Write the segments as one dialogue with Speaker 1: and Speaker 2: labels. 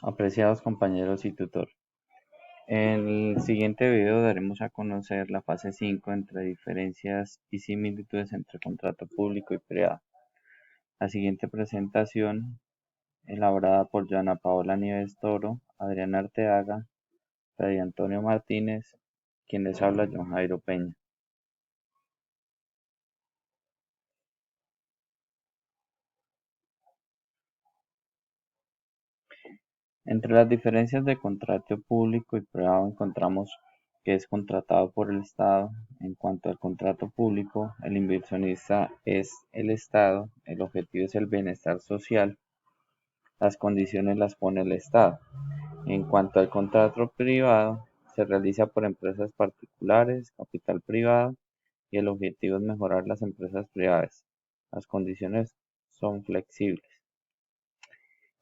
Speaker 1: Apreciados compañeros y tutor, en el siguiente video daremos a conocer la fase 5 entre diferencias y similitudes entre contrato público y privado. La siguiente presentación, elaborada por Joana Paola Nieves Toro, Adrián Arteaga, Freddy Antonio Martínez, quien les habla John Jairo Peña. Entre las diferencias de contrato público y privado encontramos que es contratado por el Estado. En cuanto al contrato público, el inversionista es el Estado, el objetivo es el bienestar social, las condiciones las pone el Estado. En cuanto al contrato privado, se realiza por empresas particulares, capital privado, y el objetivo es mejorar las empresas privadas. Las condiciones son flexibles.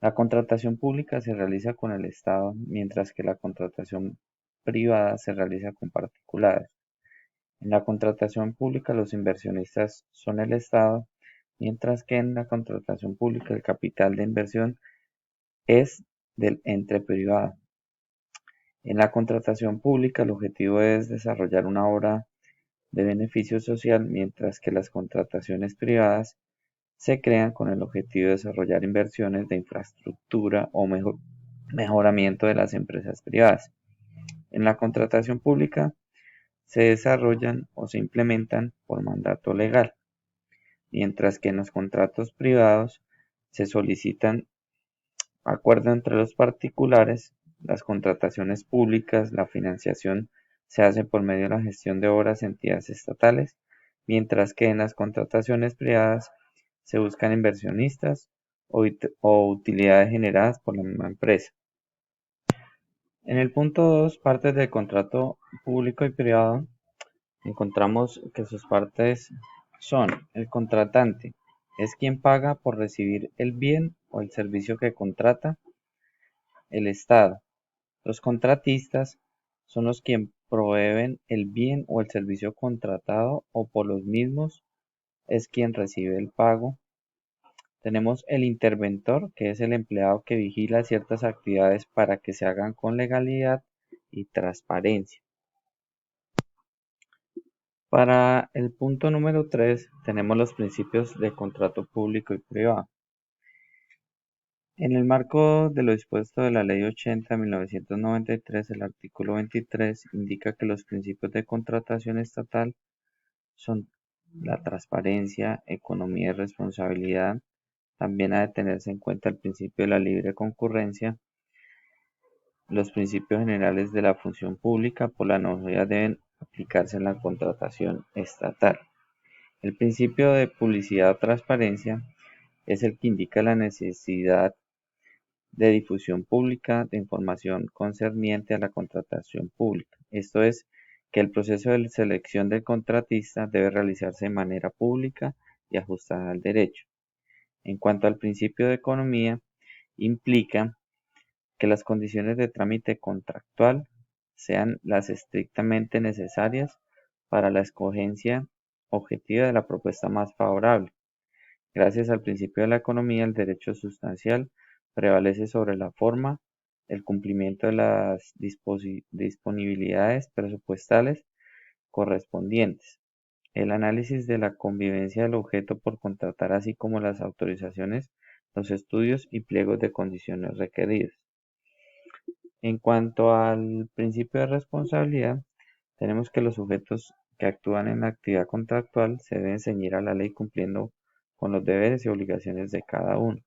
Speaker 1: La contratación pública se realiza con el Estado, mientras que la contratación privada se realiza con particulares. En la contratación pública los inversionistas son el Estado, mientras que en la contratación pública el capital de inversión es del ente privado. En la contratación pública el objetivo es desarrollar una obra de beneficio social, mientras que las contrataciones privadas se crean con el objetivo de desarrollar inversiones de infraestructura o mejoramiento de las empresas privadas. En la contratación pública se desarrollan o se implementan por mandato legal, mientras que en los contratos privados se solicitan acuerdo entre los particulares. Las contrataciones públicas, la financiación se hace por medio de la gestión de obras en entidades estatales, mientras que en las contrataciones privadas se buscan inversionistas o utilidades generadas por la misma empresa. En el punto 2, partes del contrato público y privado, encontramos que sus partes son: el contratante es quien paga por recibir el bien o el servicio que contrata; el Estado, los contratistas son los quien proveen el bien o el servicio contratado o por los mismos es quien recibe el pago. Tenemos el interventor, que es el empleado que vigila ciertas actividades para que se hagan con legalidad y transparencia. Para el punto número 3 tenemos los principios de contrato público y privado. En el marco de lo dispuesto de la Ley 80 de 1993, el artículo 23 indica que los principios de contratación estatal son la transparencia, economía y responsabilidad. También ha de tenerse en cuenta el principio de la libre concurrencia. Los principios generales de la función pública por la analogía deben aplicarse en la contratación estatal. El principio de publicidad o transparencia es el que indica la necesidad de difusión pública de información concerniente a la contratación pública. Esto es, que el proceso de selección del contratista debe realizarse de manera pública y ajustada al derecho. En cuanto al principio de economía, implica que las condiciones de trámite contractual sean las estrictamente necesarias para la escogencia objetiva de la propuesta más favorable. Gracias al principio de la economía, el derecho sustancial prevalece sobre la forma. El cumplimiento de las disponibilidades presupuestales correspondientes, el análisis de la conveniencia del objeto por contratar, así como las autorizaciones, los estudios y pliegos de condiciones requeridos. En cuanto al principio de responsabilidad, tenemos que los sujetos que actúan en la actividad contractual se deben ceñir a la ley cumpliendo con los deberes y obligaciones de cada uno.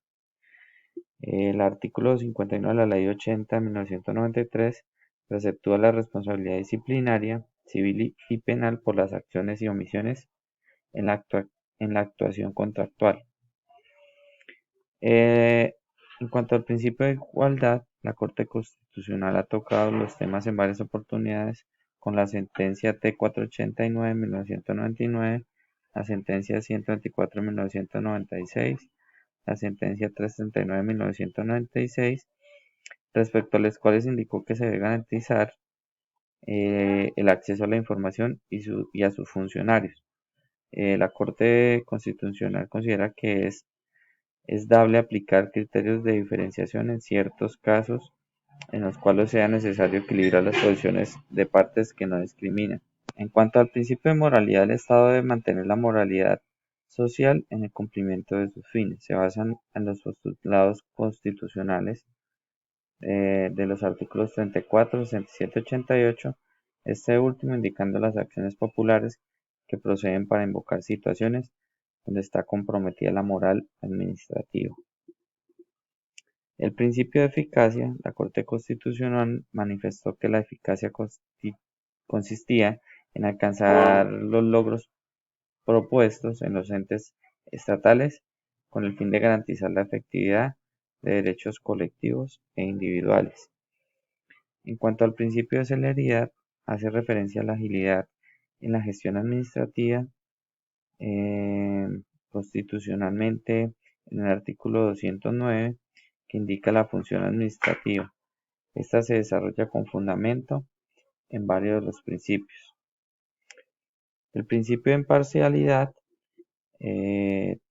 Speaker 1: El artículo 59 de la Ley 80 de 1993 preceptúa la responsabilidad disciplinaria, civil y penal por las acciones y omisiones en la actuación contractual. En cuanto al principio de igualdad, la Corte Constitucional ha tocado los temas en varias oportunidades con la sentencia T489 de 1999, la sentencia 124 de 1996, la sentencia 339 de 1996, respecto a las cuales indicó que se debe garantizar el acceso a la información y a sus funcionarios. La Corte Constitucional considera que es es dable aplicar criterios de diferenciación en ciertos casos en los cuales sea necesario equilibrar las posiciones de partes que no discriminan. En cuanto al principio de moralidad, el Estado debe mantener la moralidad social en el cumplimiento de sus fines. Se basan en los postulados constitucionales de los artículos 34, 67 y 88, este último indicando las acciones populares que proceden para invocar situaciones donde está comprometida la moral administrativa. El principio de eficacia, la Corte Constitucional manifestó que la eficacia consistía en alcanzar los logros propuestos en los entes estatales con el fin de garantizar la efectividad de derechos colectivos e individuales. En cuanto al principio de celeridad, hace referencia a la agilidad en la gestión administrativa, eh, constitucionalmente en el artículo 209, que indica la función administrativa. Esta se desarrolla con fundamento en varios de los principios. El principio de imparcialidad,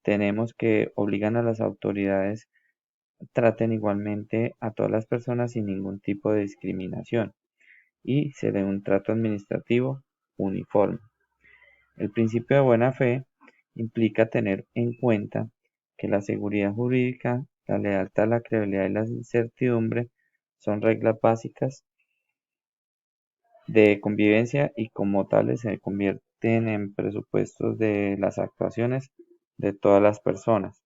Speaker 1: tenemos que obligan a las autoridades traten igualmente a todas las personas sin ningún tipo de discriminación y se dé un trato administrativo uniforme. El principio de buena fe implica tener en cuenta que la seguridad jurídica, la lealtad, la credibilidad y la incertidumbre son reglas básicas de convivencia y como tales se convierten en presupuestos de las actuaciones de todas las personas.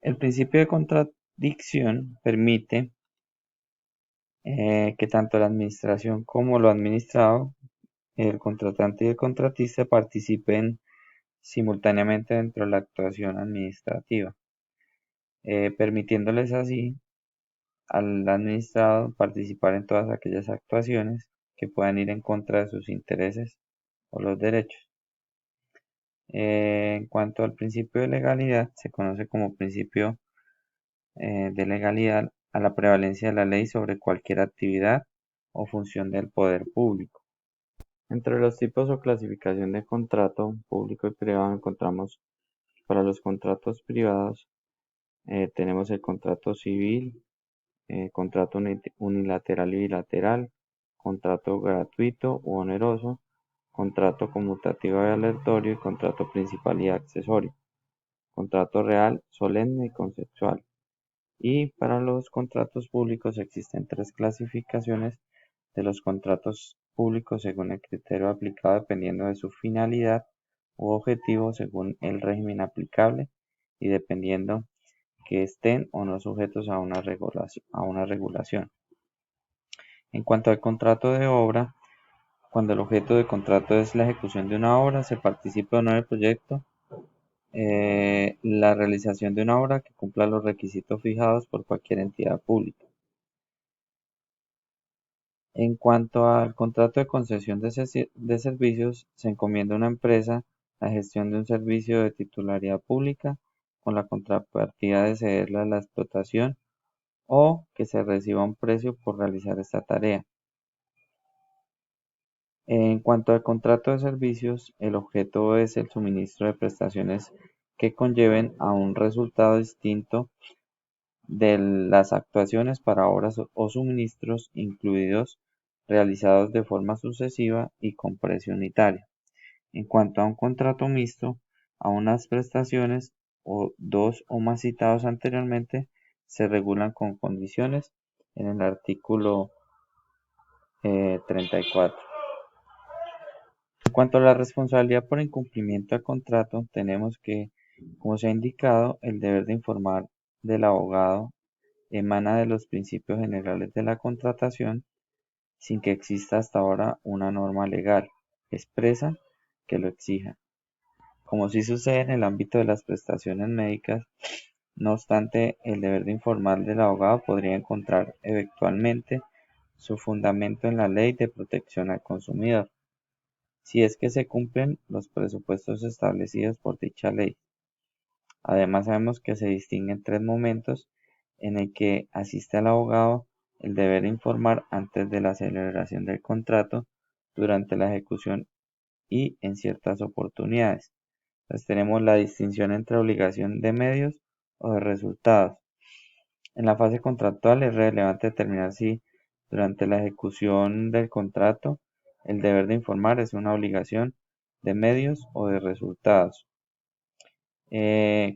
Speaker 1: El principio de contradicción permite que tanto la administración como lo administrado, el contratante y el contratista participen simultáneamente dentro de la actuación administrativa, permitiéndoles así al administrado participar en todas aquellas actuaciones que puedan ir en contra de sus intereses o los derechos. En cuanto al principio de legalidad, se conoce como principio de legalidad a la prevalencia de la ley sobre cualquier actividad o función del poder público. Entre los tipos o clasificación de contrato público y privado encontramos para los contratos privados tenemos el contrato civil, contrato unilateral y bilateral, contrato gratuito u oneroso, contrato conmutativo y aleatorio y contrato principal y accesorio, contrato real, solemne y conceptual. Y para los contratos públicos existen tres clasificaciones de los contratos públicos según el criterio aplicado dependiendo de su finalidad u objetivo según el régimen aplicable y dependiendo que estén o no sujetos a una regulación. En cuanto al contrato de obra, cuando el objeto de contrato es la ejecución de una obra, se participa o no en el proyecto, la realización de una obra que cumpla los requisitos fijados por cualquier entidad pública. En cuanto al contrato de concesión de servicios, se encomienda a una empresa la gestión de un servicio de titularidad pública con la contrapartida de cederle la explotación o que se reciba un precio por realizar esta tarea. En cuanto al contrato de servicios, el objeto es el suministro de prestaciones que conlleven a un resultado distinto de las actuaciones para obras o suministros incluidos realizados de forma sucesiva y con precio unitario. En cuanto a un contrato mixto, a unas prestaciones o dos o más citados anteriormente se regulan con condiciones en el artículo 34. En cuanto a la responsabilidad por incumplimiento del contrato, tenemos que, como se ha indicado, el deber de informar del abogado emana de los principios generales de la contratación sin que exista hasta ahora una norma legal expresa que lo exija. Como sí sucede en el ámbito de las prestaciones médicas, no obstante, el deber de informar del abogado podría encontrar eventualmente su fundamento en la Ley de Protección al Consumidor, si es que se cumplen los presupuestos establecidos por dicha ley. Además, sabemos que se distinguen tres momentos en el que asiste al abogado el deber informar antes de la celebración del contrato, durante la ejecución y en ciertas oportunidades. Entonces tenemos la distinción entre obligación de medios o de resultados. En la fase contractual es relevante determinar si durante la ejecución del contrato el deber de informar es una obligación de medios o de resultados.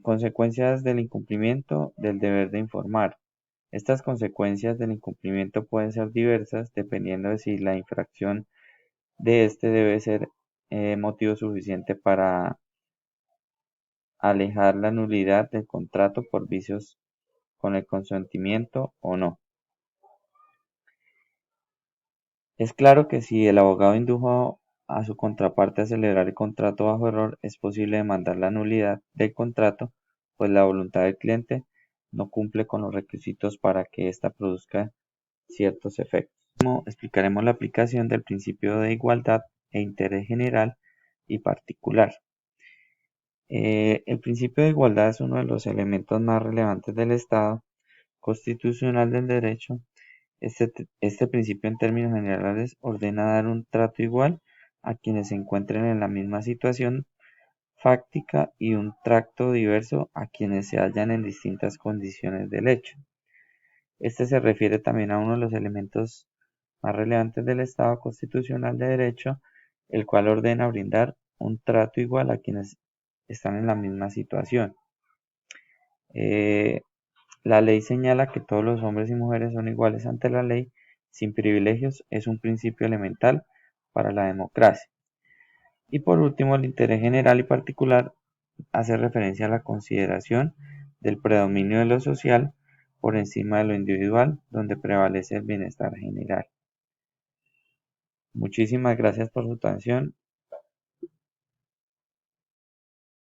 Speaker 1: Consecuencias del incumplimiento del deber de informar. Estas consecuencias del incumplimiento pueden ser diversas dependiendo de si la infracción de este debe ser motivo suficiente para alejar la nulidad del contrato por vicios con el consentimiento o no. Es claro que si el abogado indujo a su contraparte a celebrar el contrato bajo error, es posible demandar la nulidad del contrato, pues la voluntad del cliente no cumple con los requisitos para que ésta produzca ciertos efectos. Explicaremos la aplicación del principio de igualdad e interés general y particular. El principio de igualdad es uno de los elementos más relevantes del Estado constitucional del derecho. Este principio en términos generales ordena dar un trato igual a quienes se encuentren en la misma situación fáctica y un trato diverso a quienes se hallan en distintas condiciones del hecho. Este se refiere también a uno de los elementos más relevantes del Estado constitucional de derecho, el cual ordena brindar un trato igual a quienes están en la misma situación. La ley señala que todos los hombres y mujeres son iguales ante la ley, sin privilegios, es un principio elemental para la democracia. Y por último, el interés general y particular hace referencia a la consideración del predominio de lo social por encima de lo individual, donde prevalece el bienestar general. Muchísimas gracias por su atención.